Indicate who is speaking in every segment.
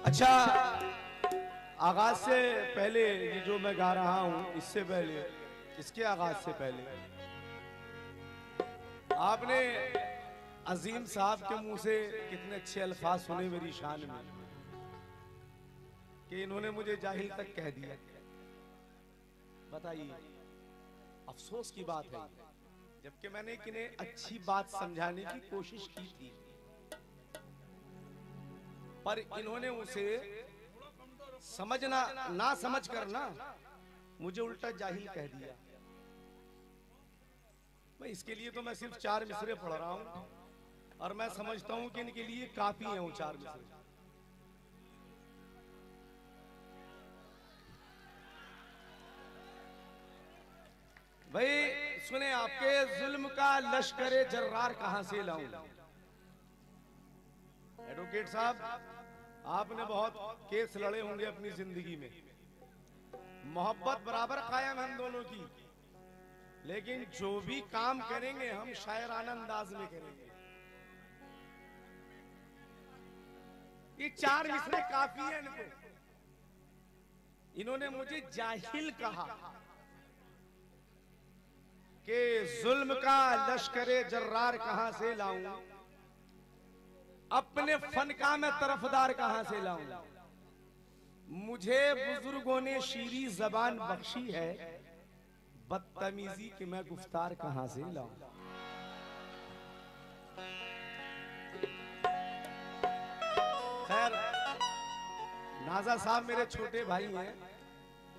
Speaker 1: अच्छा, आगाज से पहले ये जो मैं गा रहा हूं, इससे पहले, इसके आगाज से पहले आपने अजीम साहब के मुंह से कितने अच्छे अल्फाज सुने मेरी शान में, कि इन्होंने मुझे जाहिल तक कह दिया। बताइए, अफसोस की बात है, जबकि मैंने किन्हें अच्छी बात समझाने की कोशिश की थी, पर इन्होंने उसे समझना ना समझ कर ना मुझे उल्टा जाहिल कह दिया। मैं इसके लिए तो मैं सिर्फ 4 मिसरे पढ़ रहा हूं और मैं समझता हूं कि इनके लिए काफी है वो 4 मिसरे। भाई सुने, आपके जुल्म का लश्करे जर्रार कहां से लाऊं। एडवोकेट साहब, आपने बहुत केस लड़े होंगे अपनी जिंदगी में, मोहब्बत बराबर कायम हम दोनों की, लेकिन जो भी काम करेंगे हम शायराना अंदाज में करेंगे। ये 4 मिसरे काफी है इनको। इन्होंने मुझे जाहिल कहा कि जुल्म का लश्करे जर्रार कहां से लाऊं, अपने फन का मैं तरफदार कहां से लाऊं। मुझे बुजुर्गों ने शीरी जबान बख्शी है, बदतमीजी की मैं गुफ्तार कहां से लाऊं। खैर, नाजा साहब मेरे छोटे भाई हैं,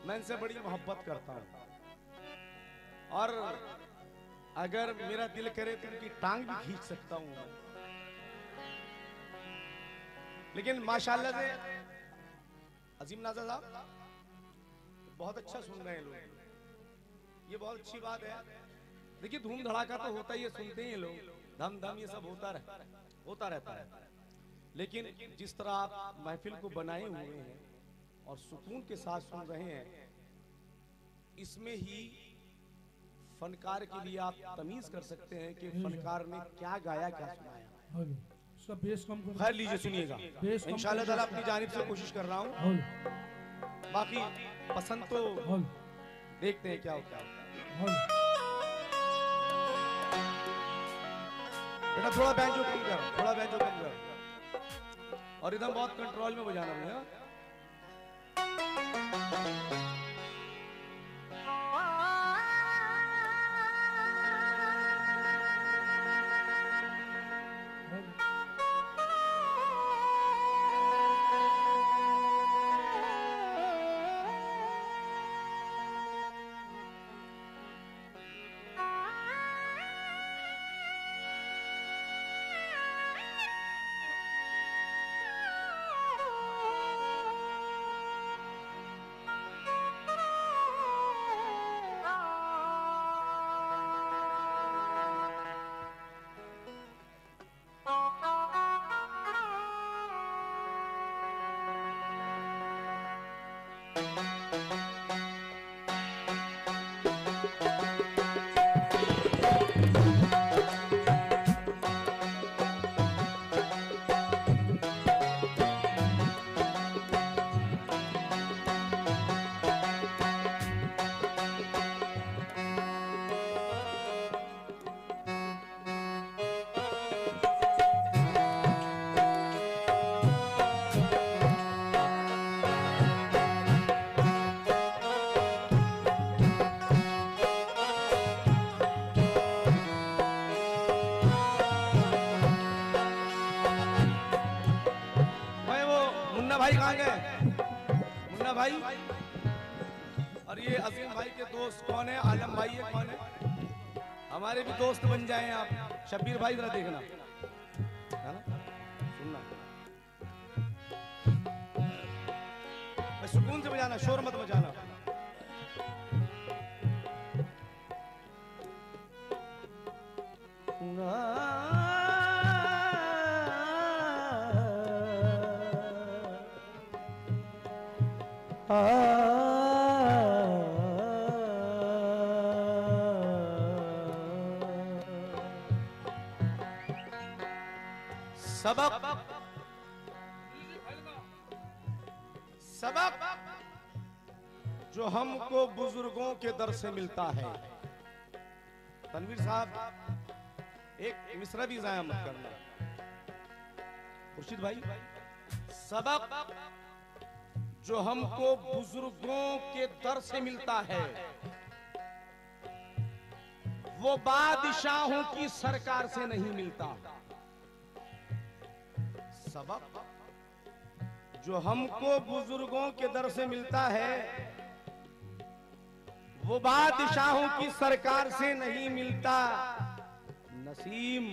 Speaker 1: मैं इनसे बड़ी मोहब्बत करता हूं, और अगर मेरा दिल करे तो उनकी टांग भी खींच सकता हूं, लेकिन माशाल्लाह से अजीम नाजा साहब बहुत अच्छा सुन रहे हैं लोग, ये बहुत अच्छी बात है। देखिए, धूम धड़ाका तो होता ही है, सुनते ही लोग, धम धम ये सब होता रहता है, लेकिन जिस तरह आप महफिल को बनाए हुए हैं और सुकून के साथ सुन रहे हैं, इसमें ही फनकार के लिए आप तमीज कर सकते हैं कि फनकार ने क्या गाया, क्या सुनाया। खैर लीजिए, सुनिएगा, इंशाल्लाह ताला अपनी जानिब से कोशिश कर रहा हूँ, बाकी पसंद तो देखते हैं क्या होता है। बेटा थोड़ा बैंजो कम कर, थोड़ा बैंजो कम कर, और एकदम बहुत कंट्रोल में बजाना भैया। भाई कहाँ गए? मुन्ना भाई और ये अजीम भाई के दोस्त कौन है? आलम भाई है, कौन है? हमारे भी दोस्त बन जाएं आप। शब्बीर भाई जरा देखना, है ना, सुनना, सुकून से बजाना, शोर मत बजाना। सबक सबक जो हमको बुजुर्गों के दर से मिलता है। तनवीर साहब एक मिसरा भी जाया मत करना। खुर्शीद भाई, सबक जो हमको बुजुर्गों के दर से मिलता है वो बादशाहों की सरकार से नहीं मिलता। सबक जो हमको बुजुर्गों के दर से मिलता है वो बादशाहों की सरकार से नहीं मिलता। नसीम,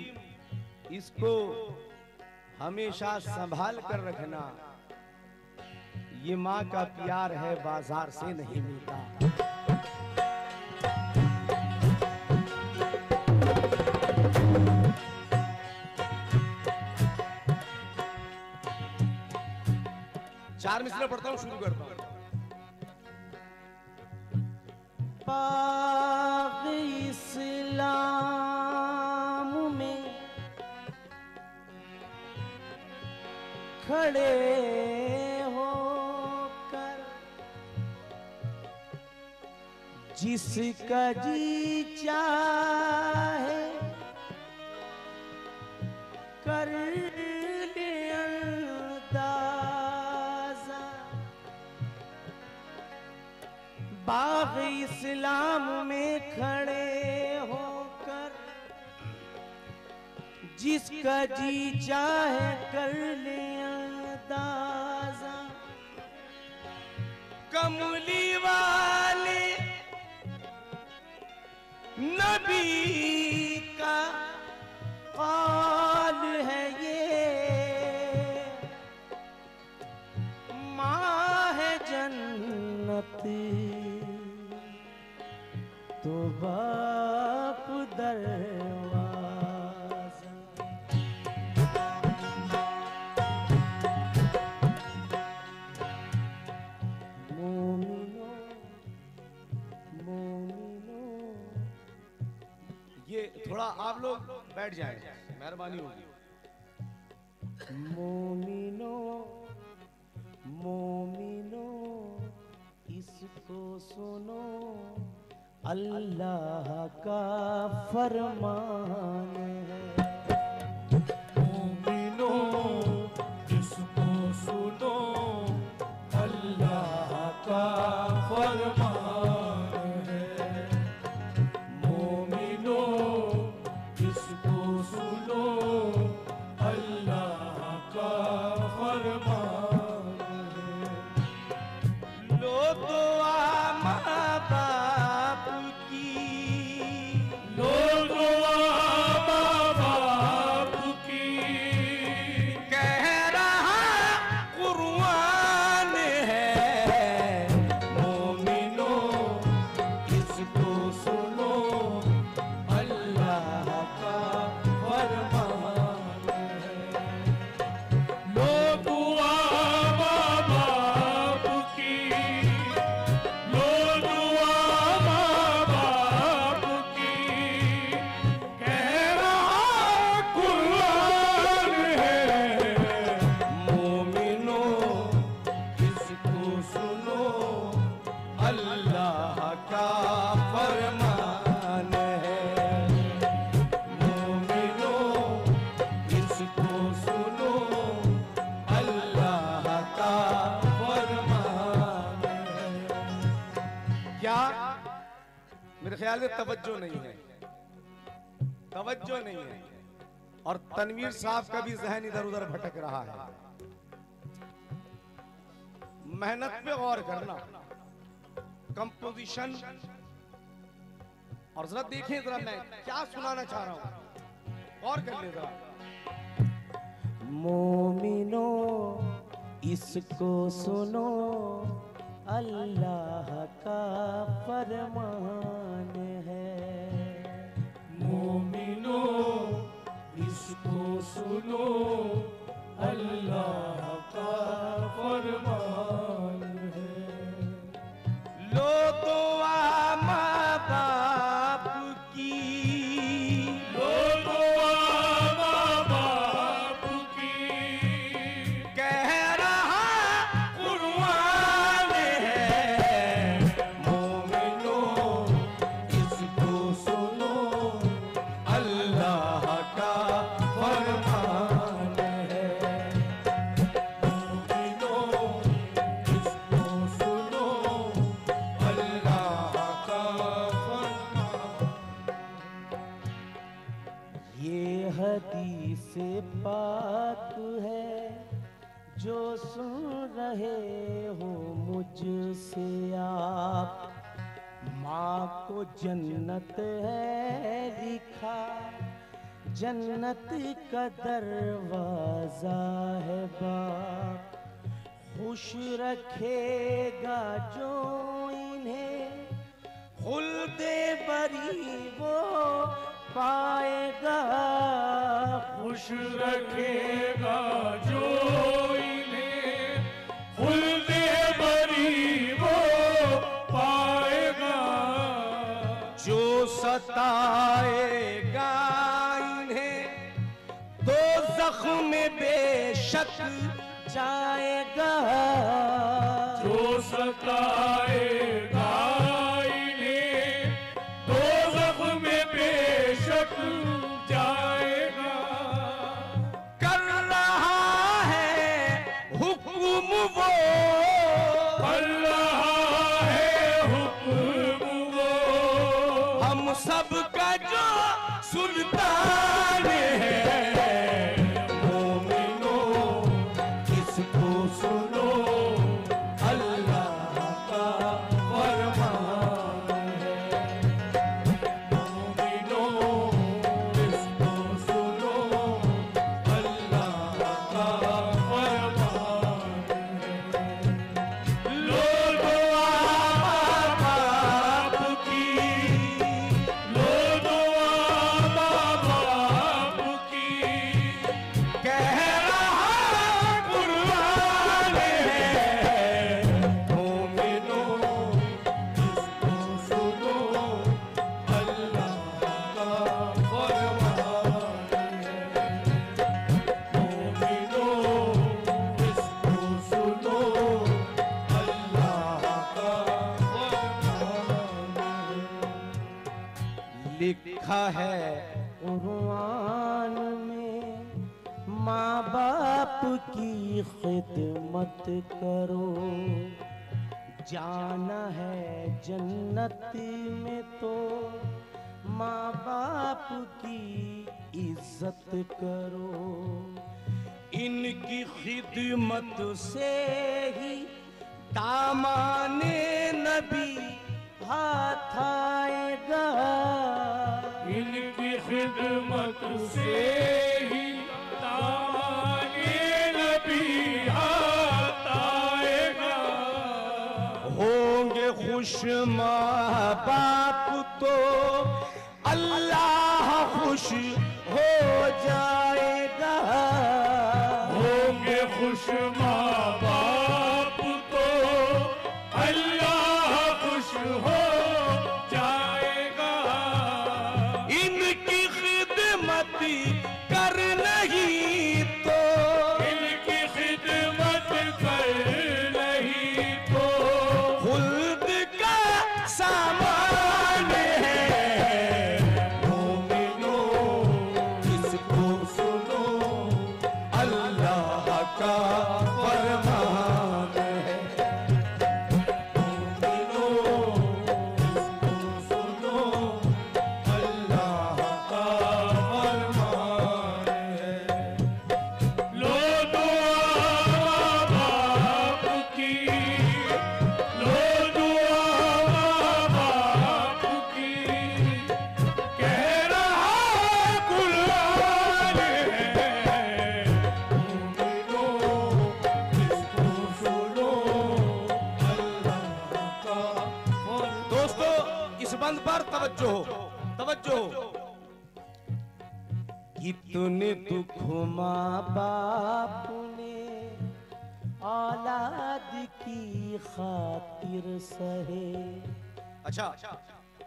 Speaker 1: इसको हमेशा संभाल कर रखना, ये माँ का प्यार है, बाजार से नहीं मिलता। चार मिसरे पढ़ता हूं, शुरू करता हूं।
Speaker 2: बाग़ इस्लाम में खड़े होकर जिसका जी चाहे कर ले अंदाज़ा। बाग़ इस्लाम में खड़े होकर जिसका जी चाहे कर ले अंदाज़ा। कमली वाले नबी का कौल है ये, माँ है जन्नत तो बाप दरवाज़ा। मोमिनो मोमिनो,
Speaker 1: ये थोड़ा आप लोग बैठ जाएं, मेहरबानी होगी।
Speaker 2: मोमिनो मोमिनो इसको सुनो, अल्लाह का फरमान है।
Speaker 3: मोमिनो इसको सुनो, अल्लाह का फरमान है। मोमिनो इसको सुनो, अल्लाह का फरमान है।
Speaker 2: लो दुआ माँ बाप की,
Speaker 3: लो दुआ माँ बाप की,
Speaker 2: कह रहा कुर्बान है।
Speaker 3: मोमिनो इसको सुनो, अल्लाह का फरमान है। लो दुआ माँ बाप की, लो दुआ माँ बाप की, कह रहा कुर्बान है। मोमिनो इसको सुनो, अल्लाह का फरमान है। मोमिनो इसको सुनो, अल्लाह का फरमान है।
Speaker 1: क्या मेरे ख्याल से तवज्जो नहीं है, तवज्जो नहीं है। और तनवीर साहब का भी जहन इधर उधर भटक रहा है। मेहनत पे गौर करना, कंपोजिशन, और जरा देखें जरा मैं क्या सुनाना चाह रहा हूं, गौर कर ले जरा।
Speaker 2: मोमिनो इसको सुनो, अल्लाह का फरमान है।
Speaker 3: मोमिनो इसको सुनो, अल्लाह का फरमान है।
Speaker 2: लो दुआ माँ बाप की,
Speaker 3: लो दुआ माँ बाप की,
Speaker 2: कह रहा कुर्बान बात है जो सुन रहे हो मुझसे आप। माँ को जन्नत है लिखा, जन्नत का दरवाजा है बाप। खुश रखेगा जो इन्हें खुल्दे बरी वो पाएगा।
Speaker 3: खुश रखेगा जो इन्हें खुल्दे बरी वो पाएगा।
Speaker 1: जो सताएगा इन्हें तो जख्म में बेशक जाएगा।
Speaker 3: जो सताएगा इन्हें तो जख्म में बेशक जाएगा।
Speaker 1: कर रहा है हुक्म वो,
Speaker 3: कर रहा है हुक्म वो,
Speaker 1: हम सब का जो सुल्तान है। मोमिनो इसको सुनो, अल्लाह का फरमान है।
Speaker 3: मोमिनो इसको सुनो, अल्लाह का फरमान है। लो दुआ बाप की, लो दुआ बाप की,
Speaker 1: कह रहा कुर्बान है। मोमिनो
Speaker 3: इसको सुनो, अल्लाह का फरमान है। मोमिनो इसको सुनो, अल्लाह का फरमान है।
Speaker 1: लिखा है
Speaker 2: कुरान में माँ बाप की खिदमत करो। जाना है जन्नत में तो माँ बाप की इज्जत करो।
Speaker 1: इनकी खिदमत से ही दामाने नबी हाथ आएगा।
Speaker 3: इनकी खिदमत से ही दामाने नबी हाथ आएगा।
Speaker 1: होंगे खुश माँ बाप तो अल्लाह खुश हो जाएगा।
Speaker 3: होंगे खुश माँ बाप तो अल्लाह खुश हो जाएगा।
Speaker 1: इनकी खिदमत कर नहीं तो
Speaker 3: इनकी खिदमत कर नहीं तो
Speaker 1: खुल्द का सामान है। मोमिनो इसको सुनो, अल्लाह का फरमान है।
Speaker 3: मोमिनो इसको सुनो, अल्लाह का फरमान है। लो दुआ बाप की, लो दुआ बाप की, कह रहा कुर्बान है। मोमिनो इसको सुनो, अल्लाह का फरमान।
Speaker 1: दोस्तों इस बंद पर तवज्जो हो, तवज्जो हो।
Speaker 2: कितने दुख माँ बाप ने औलाद की खातिर सहे।
Speaker 1: अच्छा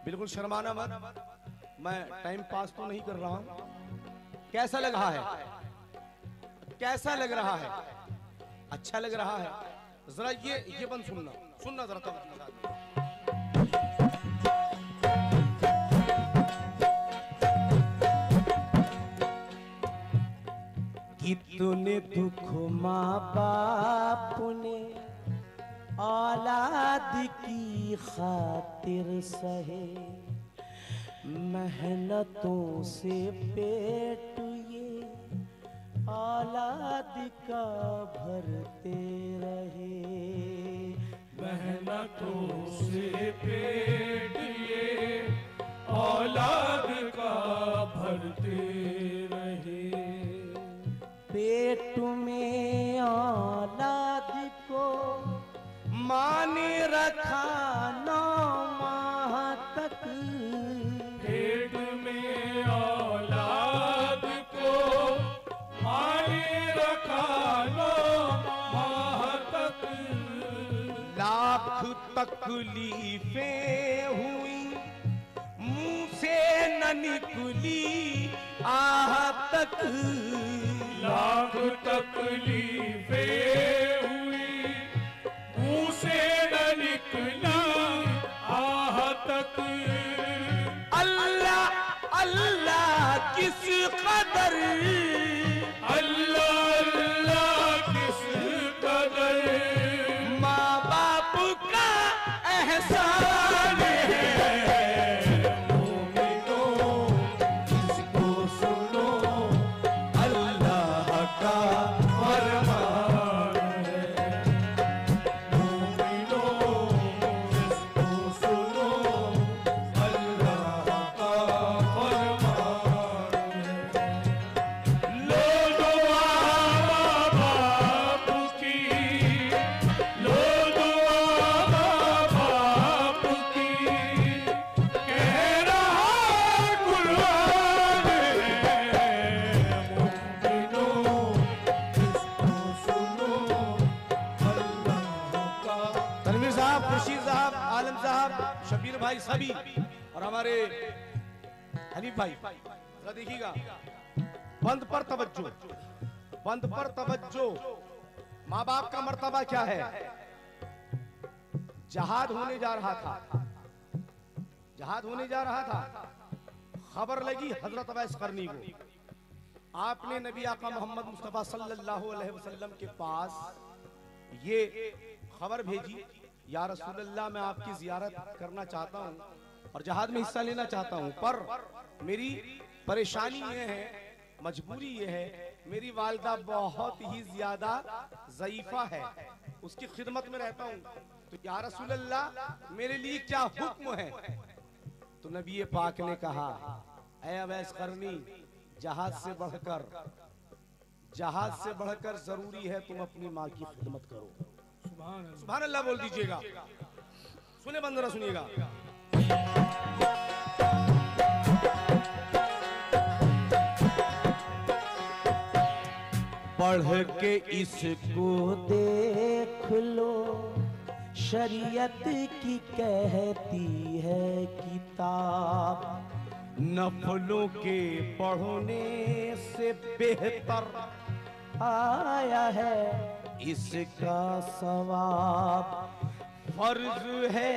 Speaker 1: बिल्कुल शर्माना मत, मैं टाइम पास तो नहीं कर रहा हूं। कैसा लग रहा है? कैसा लग रहा है? अच्छा लग रहा है? जरा ये बंद सुनना, सुनना जरा तवज्जो के साथ।
Speaker 2: कितने दुख माँ बाप ने औलाद की खातिर सहे। मेहनतों से पेट ये औलाद का भरते रहे।
Speaker 3: मेहनतों से पेट ये औलाद का भरते रहे।
Speaker 2: पेट में औलाद को
Speaker 1: माँ ने रखा
Speaker 2: 9 माह तक।
Speaker 3: पेट में औलाद को माँ ने रखा 9 माह तक।
Speaker 1: लाख तकलीफें हुई, मुंह से न निकली आह तक।
Speaker 3: लाख तकलीफें हुई, मुंह से न निकला आह तक।
Speaker 1: अल्लाह अल्लाह किस कदर,
Speaker 3: अल्लाह अल्लाह किस कदर
Speaker 1: माँ बाप का एहसान है।
Speaker 3: मोमिनों इसको सुनो, अल्लाह का फरमान है। मोमिनों इसको सुनो, अल्लाह का फरमान है। लो दुआ माँ बाप की, लो दुआ माँ बाप की, कह रहा कुरान है। मोमिनों इसको सुनो, अल्लाह का।
Speaker 1: तनवीर साहब, खुर्शीद साहब, आलम साहब, शबीर भाई सभी और हमारे हनीफ भाई, जरा देखिएगा। बंद पर तवज्जो, बंद पर तवज्जो। माँ बाप का मर्तबा क्या है? जहाद होने जा रहा था, जहाद होने जा रहा था, खबर लगी हजरत अवैस करनी को। आपने नबी आका मोहम्मद मुस्तफा सल्लल्लाहु अलैहि वसल्लम के पास ये खबर भेजी, या रसूलल्लाह मैं आपकी जियारत करना चाहता हूँ और जहाद में हिस्सा लेना चाहता हूँ, पर मेरी परेशानी ये है, मजबूरी ये है, मेरी वालिदा बहुत ही ज्यादा ज़ईफा है, उसकी खिदमत में रहता हूँ, तो या रसूलल्लाह मेरे लिए क्या हुक्म है? तो नबी पाक ने कहा, ऐ अवैस करनी, जहाज से बढ़कर, जहाज से बढ़कर जरूरी है तुम अपनी माँ की खिदमत करो। सुभान अल्लाह बोल दीजिएगा। सुने बंदरा, सुनिएगा।
Speaker 2: पढ़ के इसको देख लो, शरीयत की कहती है किताब।
Speaker 1: नफलों के पढ़ने से बेहतर
Speaker 2: आया है इसका सवाब।
Speaker 1: फर्ज है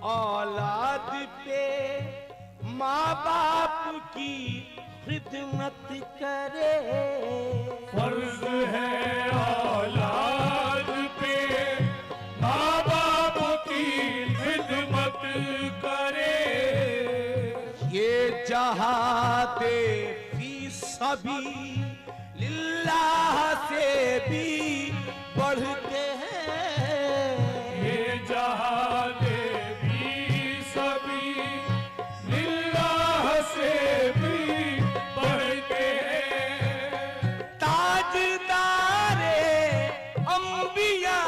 Speaker 1: औलाद पे माँ बाप की
Speaker 2: खिदमत करे।
Speaker 3: फर्ज है औलाद पे माँ बाप की खिदमत करे।
Speaker 1: ये जहादे फी सभी लिल्लाह से भी बढ़ के हैं।
Speaker 3: ये जहादे भी सभी लिल्लाह से भी बढ़ के हैं।
Speaker 1: ताजदारे अंबिया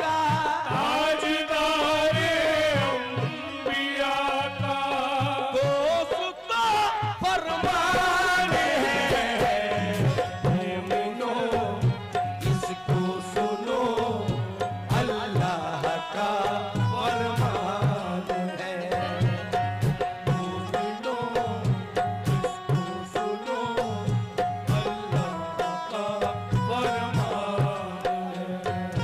Speaker 1: का,
Speaker 3: ताजदारे अंबिया का
Speaker 1: दोस्त फरमान है। मोमिनों इसको सुनो, अल्लाह का फरमान है।
Speaker 3: मोमिनों इसको सुनो, अल्लाह का फरमान है।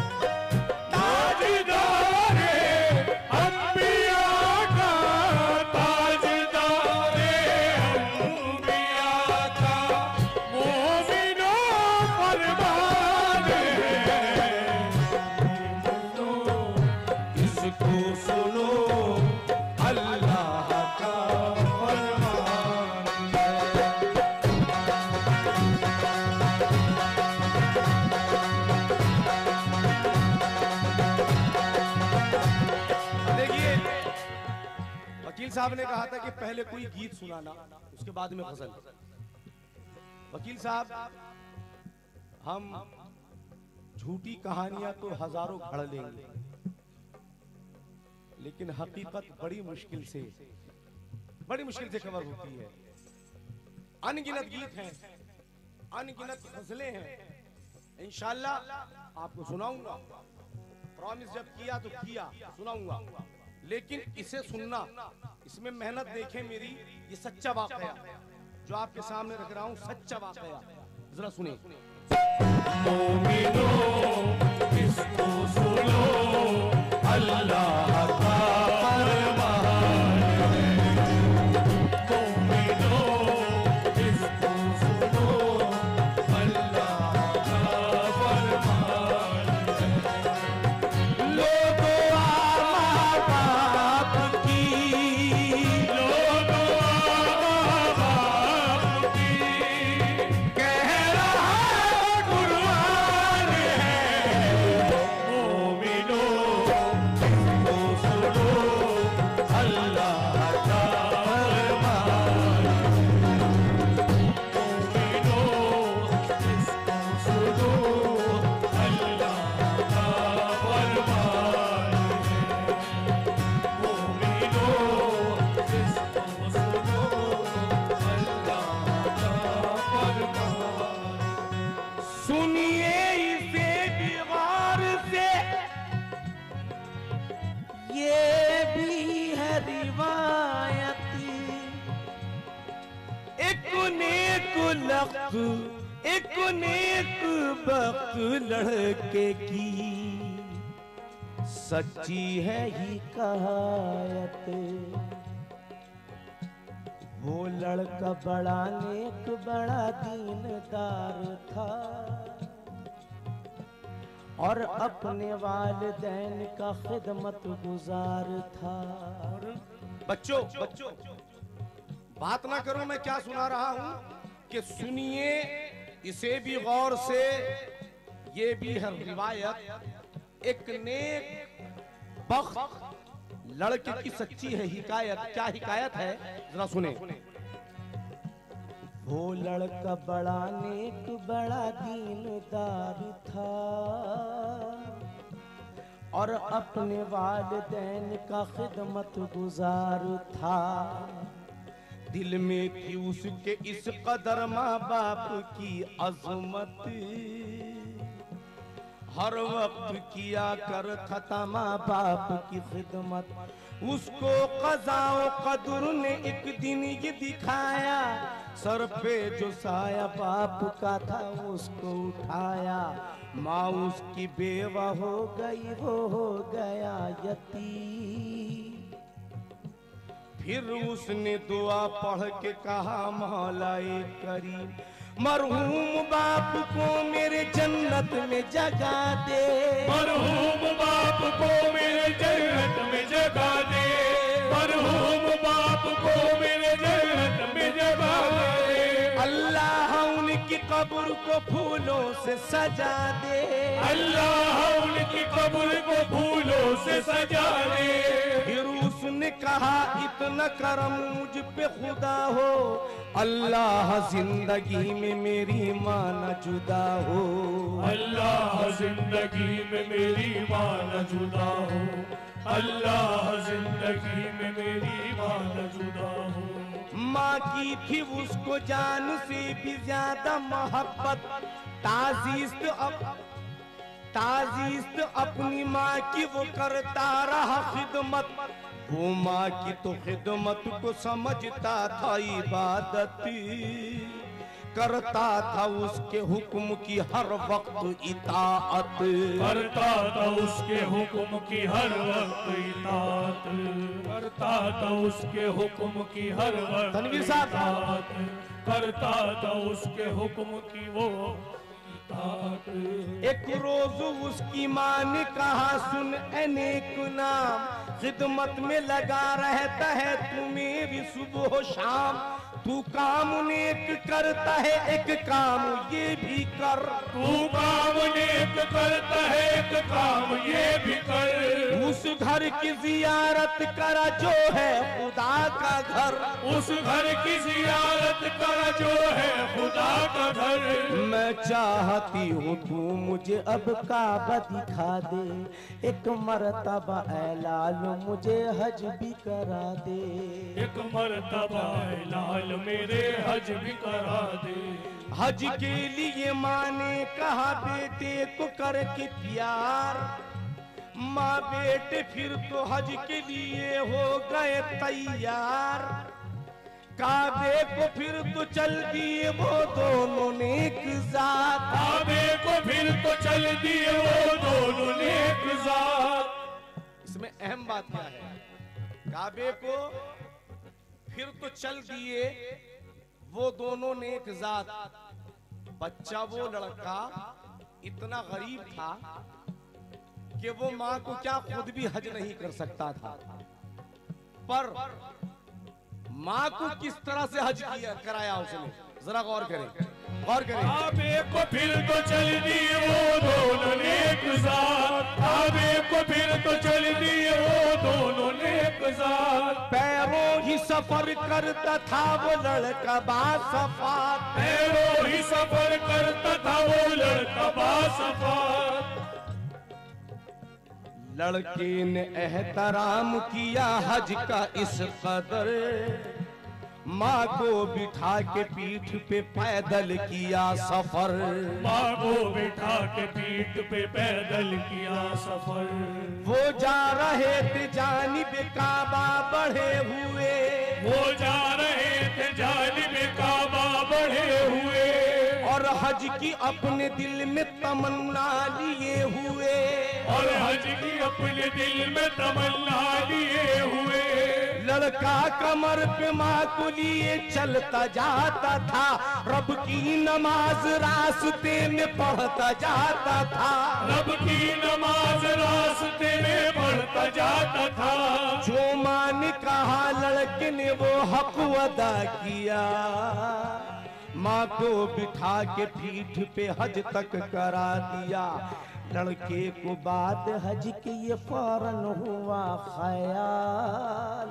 Speaker 1: वकील साहब ने कहा था कि पहले कोई गीत सुनाना, उसके बाद में गजल। वकील साहब, हम झूठी कहानियां तो हजारों घड़ लेंगे, लेकिन हकीकत बड़ी मुश्किल से कवर होती है। अनगिनत गीत हैं, अनगिनत गजलें हैं, इंशाल्लाह आपको सुनाऊंगा। प्रॉमिस जब किया तो किया, सुनाऊंगा। लेकिन इसे सुनना, इसमें मेहनत देखें मेरी, ये सच्चा वाकया जो आपके सामने रख रहा हूं, सच्चा वाकया, जरा सुने।
Speaker 3: मोमिनो इसको सुनो, अल्लाह का फरमान है। मोमिनो इसको सुनो, अल्लाह का फरमान है।
Speaker 2: लोगो माँ बाप की,
Speaker 3: लोगो माँ बाप की,
Speaker 2: कह रहा
Speaker 3: कुर्बान है। मोमिनो इसको सुनो, अल्लाह का फरमान है। मोमिनो इसको सुनो, अल्लाह का फरमान है। मोमिनो इसको सुनो, अल्लाह का फरमान।
Speaker 2: सुनिए इसे भी गौर से, ये भी है रिवायत। एक नेक लफ्ज, एक नेक वक्त लड़के की, सच्ची है हिकायत। वो लड़का बड़ा नेक, बड़ा दीनदार था, और अपने वालिदैन का खिदमत गुजार था।
Speaker 1: बच्चों, बात ना करो, मैं क्या सुना रहा हूं कि सुनिए इसे भी गौर से, ये भी है रिवायत। एक नेक बख्त लड़के की सच्ची है हिकायत। क्या हिकायत है, जरा सुने।
Speaker 2: वो लड़का बड़ा नेक, बड़ा दीनदार था, और अपने वालिदैन का खिदमत गुजार था। दिल में थी उसके इस कदर माँ बाप की अजमत, हर वक्त किया करता था माँ बाप की खिदमत। उसको क़ज़ा क़दर ने एक दिन ये दिखाया, सर पे जो साया बाप का था उसको उठाया। माँ उसकी बेवा हो गई, वो हो गया यतीम। फिर उसने दुआ पढ़ के कहा, मौलाए करीम, मरहूम बाप को मेरे जन्नत में जगा दे।
Speaker 3: मरहूम बाप को मेरे जन्नत में जगा दे। मरहूम बाप को मेरे जन्नत में जगा दे।
Speaker 2: अल्लाह उनकी कब्र को फूलों से सजा दे।
Speaker 3: अल्लाह उनकी कब्र को फूलों से सजा दे।
Speaker 2: फिर उसने कहा, इतना करम मुझ पे खुदा हो, अल्लाह जिंदगी में मेरी माँ न जुदा हो।
Speaker 3: अल्लाह जिंदगी में मेरी माँ न जुदा हो। अल्लाह जिंदगी में मेरी माँ न जुदा हो।
Speaker 2: माँ की थी उसको जान से भी ज्यादा मोहब्बत, ताजीज़ अपनी माँ की वो करता रहा खिदमत। वो माँ की तो खिदमत को समझता था इबादत, करता था उसके हुक्म की हर वक्त इताअत।
Speaker 3: करता था उसके हुक्म की हर वक्त इताअत। करता था उसके हुक्म की हर वक्त
Speaker 2: तनवीर साहब।
Speaker 3: इताअत। करता था उसके हुक्म की वो इताअत।
Speaker 2: एक रोज उसकी माँ ने कहा, सुन ए नेक नाम, खिदमत में लगा रहता है तू मेरी सुबह शाम। तू काम नेक करता है, एक काम ये भी कर।
Speaker 3: तू काम नेक करता है, एक काम ये भी कर।
Speaker 2: उस घर घर की जियारत करा जो है खुदा का घर,
Speaker 3: उस घर की जियारत करा जो है खुदा का घर।
Speaker 2: मैं चाहती हूँ तू मुझे अब काबा दिखा दे, एक मरतबा ऐ लाल मुझे हज भी करा दे।
Speaker 3: एक मरतबा ऐ लाल मेरे हज भी करा दे।
Speaker 2: हज के लिए माँ ने कहा बेटे को करके प्यार, माँ बेटे फिर तो हज के लिए हो गए तैयार। काबे को फिर तो चल दिए वो दोनों नेक ज़ात,
Speaker 3: काबे को फिर तो चल दिए वो दोनों नेक ज़ात।
Speaker 1: इसमें अहम बात क्या है, काबे को फिर तो चल दिए वो दोनों नेक ज़ात। बच्चा वो लड़का इतना गरीब था कि वो माँ को क्या खुद भी हज नहीं कर सकता था, पर माँ को किस तरह से हज किया कराया उसने, जरा गौर करें, गौर करें।
Speaker 3: काबे को फिर तो चल दिए वो दोनों नेक ज़ात, काबे को फिर तो चल दिए वो दोनों नेक ज़ात।
Speaker 2: पैरों ही सफर करता था वो लड़का बासफात,
Speaker 3: पैरों ही सफर करता था वो लड़का बासफात।
Speaker 2: लड़के ने एहतराम किया हज का इस कदर, माँ को बिठा के पीठ पे पैदल किया सफर।
Speaker 3: माँ को बिठा के पीठ पे पैदल किया सफर।
Speaker 2: वो जा रहे थे जानिब काबा बढ़े हुए,
Speaker 3: वो जा रहे थे जानिब काबा बढ़े हुए।
Speaker 2: और हज की अपने दिल में तमन्ना लिए हुए,
Speaker 3: और हज की अपने दिल में तमन्ना लिए हुए।
Speaker 2: लड़का कमर पे माँ को लिए चलता जाता था, रब की नमाज रास्ते में पढ़ता जाता था।
Speaker 3: रब की नमाज रास्ते में पढ़ता जाता था।
Speaker 2: जो माँ ने कहा लड़के ने वो हक अदा किया, माँ को बिठा के पीठ पे हज तक करा दिया। लड़के को बाद हज के ये फौरन हुआ ख्याल,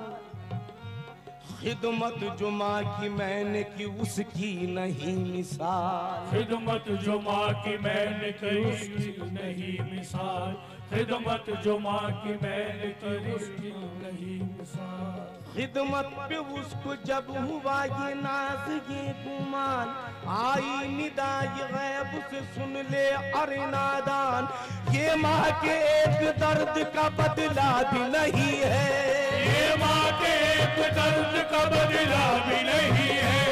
Speaker 2: खिदमत जो माँ की मैंने की उसकी नहीं मिसाल।
Speaker 3: खिदमत जो माँ की मैंने की उसकी नहीं मिसाल। खिदमत जो माँ की मैंने की उसकी नहीं मिसाल।
Speaker 2: खिदमत पे उसको जब हुआ ये नाज ये गुमान, आई निदा ये गैब से सुन ले अरे नादान, ये माँ के एक दर्द का बदला भी नहीं है।
Speaker 3: ये माँ के एक दर्द का बदला भी नहीं है।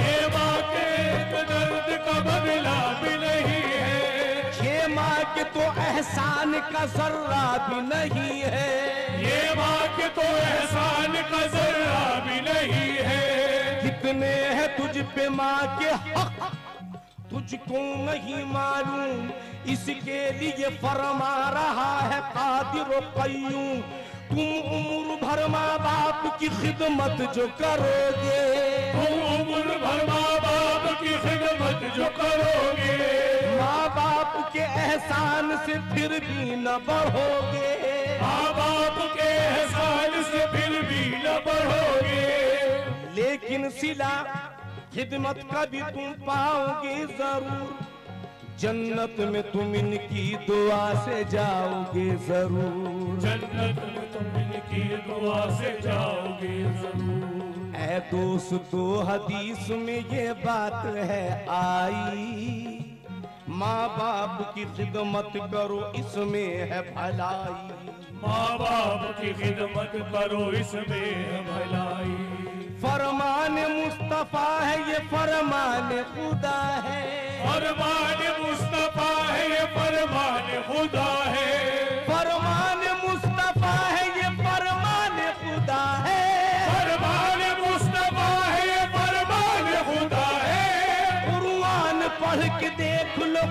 Speaker 3: ये माँ के एक दर्द का बदला भी नहीं है।
Speaker 2: ये माँ के तो एहसान का जर्रा भी नहीं है।
Speaker 3: ये माँ के तो एहसान का जर्रा भी नहीं है।
Speaker 2: कितने हैं तुझ पे माँ के हक तुझको नहीं मालूम, इसके लिए फरमा रहा है कादिर क़य्यूम। तुम उम्र भर माँ बाप की खिदमत जो करोगे,
Speaker 3: तुम उम्र भर माँ बाप की खिदमत जो करोगे,
Speaker 2: माँ बाप के एहसान से फिर भी न बढ़ोगे।
Speaker 3: माँ बाप के एहसान से फिर भी न बढ़ोगे।
Speaker 2: लेकिन सिला खिदमत का भी तुम पाओगे जरूर, जन्नत में तुम इनकी दुआ से जाओगे जरूर।
Speaker 3: जन्नत में तुम इनकी दुआ से जाओगे जरूर।
Speaker 2: ऐ दोस्तों हदीस में ये बात है आई, माँ बाप की खिदमत करो इसमें है भलाई।
Speaker 3: माँ बाप की खिदमत करो इसमें है भलाई।
Speaker 2: फरमान मुस्तफा है ये फरमान खुदा है,
Speaker 3: फरमान मुस्तफा है ये फरमान खुदा है।
Speaker 2: फरमान मुस्तफा है ये फरमान खुदा है।
Speaker 3: फरमान मुस्तफा है ये फरमान खुदा है।
Speaker 2: कुरान पढ़ के देख लो